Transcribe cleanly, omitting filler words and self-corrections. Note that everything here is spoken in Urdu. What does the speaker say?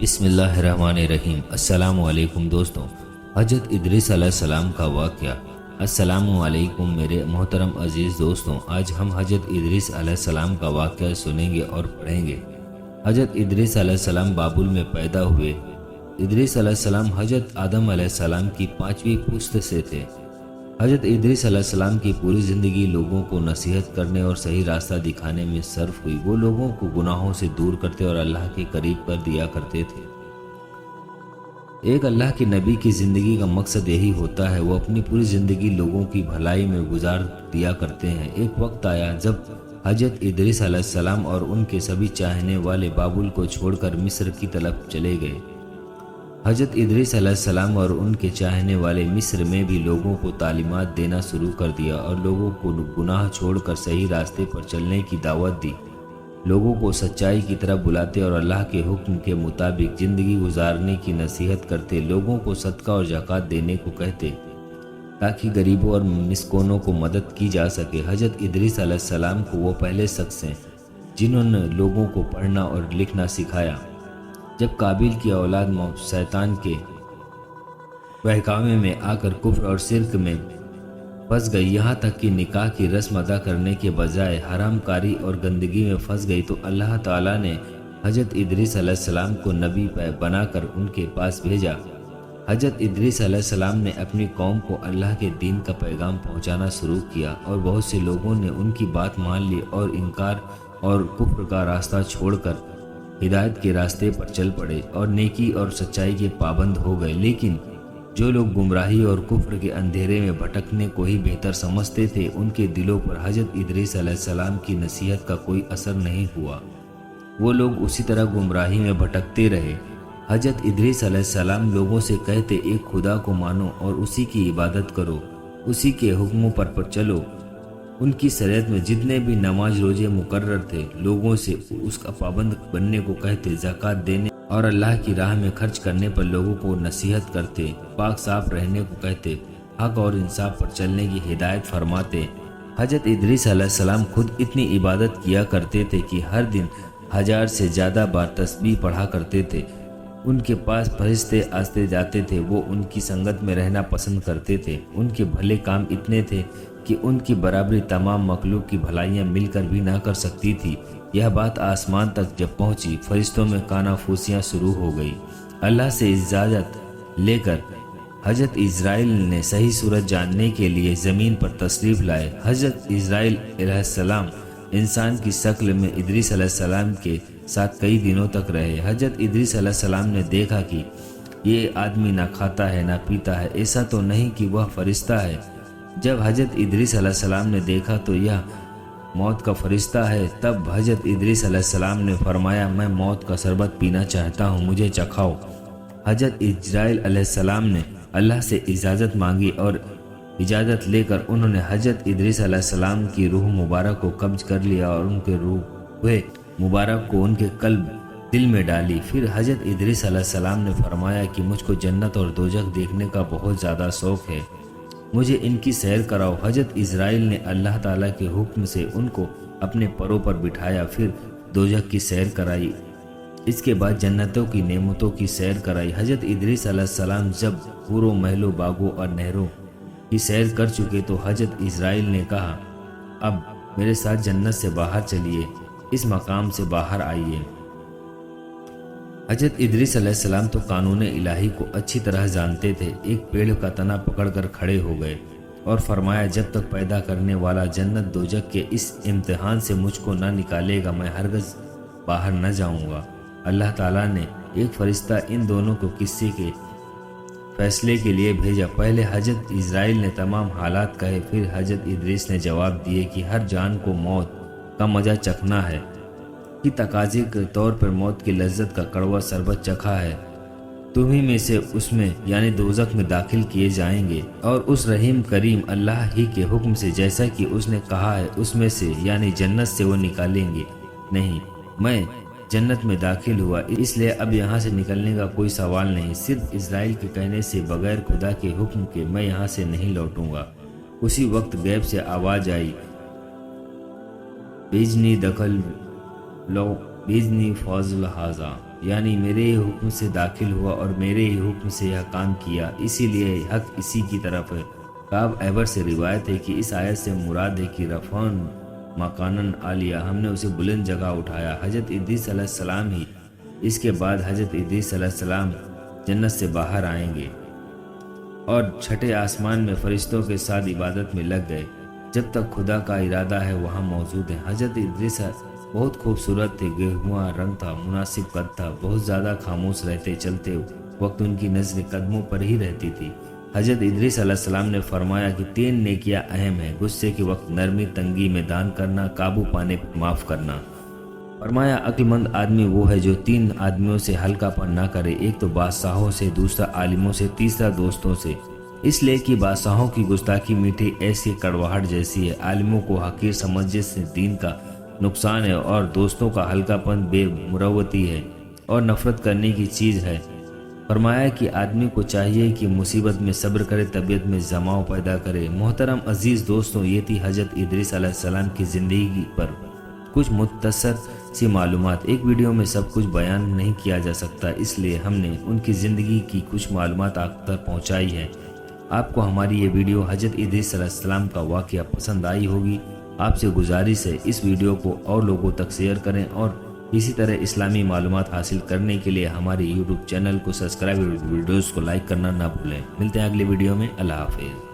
بسم اللہ الرحمن الرحیم۔ السلام علیکم دوستوں، حضرت ادریس علیہ السلام کا واقعہ۔ السلام علیکم میرے محترم عزیز دوستوں، آج ہم حضرت ادریس علیہ السلام کا واقعہ سنیں گے اور پڑھیں گے۔ حضرت ادریس علیہ السلام بابل میں پیدا ہوئے۔ ادریس علیہ السلام حضرت آدم علیہ السلام کی 5ویں پشت سے تھے۔ حضرت ادریس علیہ السلام کی پوری زندگی لوگوں کو نصیحت کرنے اور صحیح راستہ دکھانے میں صرف ہوئی۔ وہ لوگوں کو گناہوں سے دور کرتے اور اللہ کے قریب کر دیا کرتے تھے۔ ایک اللہ کے نبی کی زندگی کا مقصد یہی ہوتا ہے، وہ اپنی پوری زندگی لوگوں کی بھلائی میں گزار دیا کرتے ہیں۔ ایک وقت آیا جب حضرت ادریس علیہ السلام اور ان کے سبھی چاہنے والے بابل کو چھوڑ کر مصر کی طرف چلے گئے۔ حضرت ادریس علیہ السلام اور ان کے چاہنے والے مصر میں بھی لوگوں کو تعلیمات دینا شروع کر دیا اور لوگوں کو گناہ چھوڑ کر صحیح راستے پر چلنے کی دعوت دی۔ لوگوں کو سچائی کی طرف بلاتے اور اللہ کے حکم کے مطابق زندگی گزارنے کی نصیحت کرتے۔ لوگوں کو صدقہ اور زکوٰۃ دینے کو کہتے تاکہ غریبوں اور مسکینوں کو مدد کی جا سکے۔ حضرت ادریس علیہ السلام کو وہ پہلے شخص ہیں جنہوں نے لوگوں کو پڑھنا اور لکھنا سکھایا۔ جب قابیل کی اولاد شیطان کے بہکاوے میں آ کر کفر اور شرک میں پھنس گئی، یہاں تک کہ نکاح کی رسم ادا کرنے کے بجائے حرام کاری اور گندگی میں پھنس گئی، تو اللہ تعالیٰ نے حضرت ادریس علیہ السلام کو نبی بنا کر ان کے پاس بھیجا۔ حضرت ادریس علیہ السلام نے اپنی قوم کو اللہ کے دین کا پیغام پہنچانا شروع کیا اور بہت سے لوگوں نے ان کی بات مان لی اور انکار اور کفر کا راستہ چھوڑ کر ہدایت کے راستے پر چل پڑے اور نیکی اور سچائی کے پابند ہو گئے۔ لیکن جو لوگ گمراہی اور کفر کے اندھیرے میں بھٹکنے کو ہی بہتر سمجھتے تھے، ان کے دلوں پر حضرت ادریس علیہ السلام کی نصیحت کا کوئی اثر نہیں ہوا۔ وہ لوگ اسی طرح گمراہی میں بھٹکتے رہے۔ حضرت ادریس علیہ السلام لوگوں سے کہتے، ایک خدا کو مانو اور اسی کی عبادت کرو، اسی کے حکموں پر چلو۔ ان کی شریعت میں جتنے بھی نماز روزے مقرر تھے، لوگوں سے اس کا پابند بننے کو کہتے، زکوٰۃ دینے اور اللہ کی راہ میں خرچ کرنے پر لوگوں کو نصیحت کرتے، پاک صاف رہنے کو کہتے، حق اور انصاف پر چلنے کی ہدایت فرماتے۔ حضرت ادریس علیہ السلام خود اتنی عبادت کیا کرتے تھے کہ ہر دن 1000 سے زیادہ بار تسبیح پڑھا کرتے تھے۔ ان کے پاس فرشتے آتے جاتے تھے، وہ ان کی سنگت میں رہنا پسند کرتے تھے۔ ان کے بھلے کام اتنے تھے کہ ان کی برابری تمام مخلوق کی بھلائیاں مل کر بھی نہ کر سکتی تھی۔ یہ بات آسمان تک جب پہنچی، فرشتوں میں کانافوسیاں شروع ہو گئی۔ اللہ سے اجازت لے کر حضرت اسرائیل نے صحیح صورت جاننے کے لیے زمین پر تشریف لائے۔ حضرت اسرائیل علیہ السلام انسان کی شکل میں ادریس علیہ السلام کے ساتھ کئی دنوں تک رہے۔ حضرت ادریس علیہ السلام نے دیکھا کہ یہ آدمی نہ کھاتا ہے نہ پیتا ہے، ایسا تو نہیں کہ وہ فرشتہ ہے۔ جب حضرت ادریس علیہ السلام نے دیکھا تو یہ موت کا فرشتہ ہے، تب حضرت ادریس علیہ السلام نے فرمایا، میں موت کا شربت پینا چاہتا ہوں، مجھے چکھاؤ۔ حضرت اسرائیل علیہ السلام نے اللہ سے اجازت مانگی اور اجازت لے کر انہوں نے حضرت ادریس علیہ السلام کی روح مبارک کو قبض کر لیا اور ان کے روح مبارک کو ان کے قلب دل میں ڈالی۔ پھر حضرت ادریس علیہ السلام نے فرمایا کہ مجھ کو جنت اور دوزخ دیکھنے کا بہت زیادہ شوق ہے، مجھے ان کی سیر کراؤ۔ حضرت اسرائیل نے اللہ تعالیٰ کے حکم سے ان کو اپنے پروں پر بٹھایا، پھر دوزخ کی سیر کرائی، اس کے بعد جنتوں کی نعمتوں کی سیر کرائی۔ حضرت ادریس علیہ السلام جب حوروں، محلوں، باغوں اور نہروں کی سیر کر چکے تو حضرت اسرائیل نے کہا، اب میرے ساتھ جنت سے باہر چلیے، اس مقام سے باہر آئیے۔ حضرت ادریس علیہ السلام تو قانون الہی کو اچھی طرح جانتے تھے۔ ایک پیڑ کا تنا پکڑ کر کھڑے ہو گئے اور فرمایا، جب تک پیدا کرنے والا جنت دوزخ کے اس امتحان سے مجھ کو نہ نکالے گا، میں ہرگز باہر نہ جاؤں گا۔ اللہ تعالیٰ نے ایک فرشتہ ان دونوں کو قصے کے فیصلے کے لیے بھیجا۔ پہلے حضرت اسرائیل نے تمام حالات کہے، پھر حضرت ادریس نے جواب دیے کہ ہر جان کو موت کا مزہ چکھنا ہے، کی تقاضے کے طور پر موت کی لذت کا کڑوا شربت چکھا ہے۔ تمہیں میں سے اس میں یعنی دوزخ میں داخل کیے جائیں گے اور اس رحیم کریم اللہ ہی کے حکم سے جیسا کہ اس نے کہا ہے اس میں سے یعنی جنت سے وہ نکالیں گے نہیں۔ میں جنت میں داخل ہوا، اس لیے اب یہاں سے نکلنے کا کوئی سوال نہیں، صرف اسرائیل کے کہنے سے بغیر خدا کے حکم کے میں یہاں سے نہیں لوٹوں گا۔ اسی وقت غیب سے آواز آئی، بیجنی دخل لو بیجنی فضل حاضا، یعنی میرے ہی حکم سے داخل ہوا اور میرے ہی حکم سے یہ کام کیا، اسی لیے حق اسی کی طرف ہے۔ کعب احبر سے روایت ہے کہ اس آیت سے مراد ہے کہ رفعن مکانن عالیہ، ہم نے اسے بلند جگہ اٹھایا۔ حضرت ادریس علیہ السلام ہی اس کے بعد حضرت ادریس علیہ السلام جنت سے باہر آئیں گے اور چھٹے آسمان میں فرشتوں کے ساتھ عبادت میں لگ گئے۔ جب تک خدا کا ارادہ ہے وہاں موجود ہیں۔ حضرت ادریس بہت خوبصورت تھے، گہواں رنگ تھا، مناسب قد تھا، بہت زیادہ خاموش رہتے، چلتے وقت ان کی نظر قدموں پر ہی رہتی تھی۔ حضرت ادریس علیہ السلام نے فرمایا کہ 3 نیکیاں اہم ہیں: غصے کے وقت نرمی، تنگی میں دان کرنا، قابو پانے پر معاف کرنا۔ فرمایا عقل مند آدمی وہ ہے جو 3 آدمیوں سے ہلکا پن نہ کرے، ایک تو بادشاہوں سے، دوسرا عالموں سے، تیسرا دوستوں سے۔ اس لیے کہ بادشاہوں کی گستاخی میٹھی ایسی کڑواہٹ جیسی ہے، عالموں کو حقیر سمجھنے سے دین کا نقصان ہے، اور دوستوں کا ہلکا پن بے مروتی ہے اور نفرت کرنے کی چیز ہے۔ فرمایا کہ آدمی کو چاہیے کہ مصیبت میں صبر کرے، طبیعت میں جماؤ پیدا کرے۔ محترم عزیز دوستوں، یہ تھی حضرت ادریس علیہ السلام کی زندگی پر کچھ مختصر سی معلومات۔ ایک ویڈیو میں سب کچھ بیان نہیں کیا جا سکتا، اس لیے ہم نے ان کی زندگی کی کچھ معلومات آپ تک پہنچائی ہے۔ آپ کو ہماری یہ ویڈیو حضرت ادریس علیہ السلام کا واقعہ پسند آئی ہوگی۔ آپ سے گزارش ہے اس ویڈیو کو اور لوگوں تک شیئر کریں، اور اسی طرح اسلامی معلومات حاصل کرنے کے لیے ہمارے یوٹیوب چینل کو سبسکرائب اور ویڈیوز کو لائک کرنا نہ بھولیں۔ ملتے ہیں اگلی ویڈیو میں۔ اللہ حافظ۔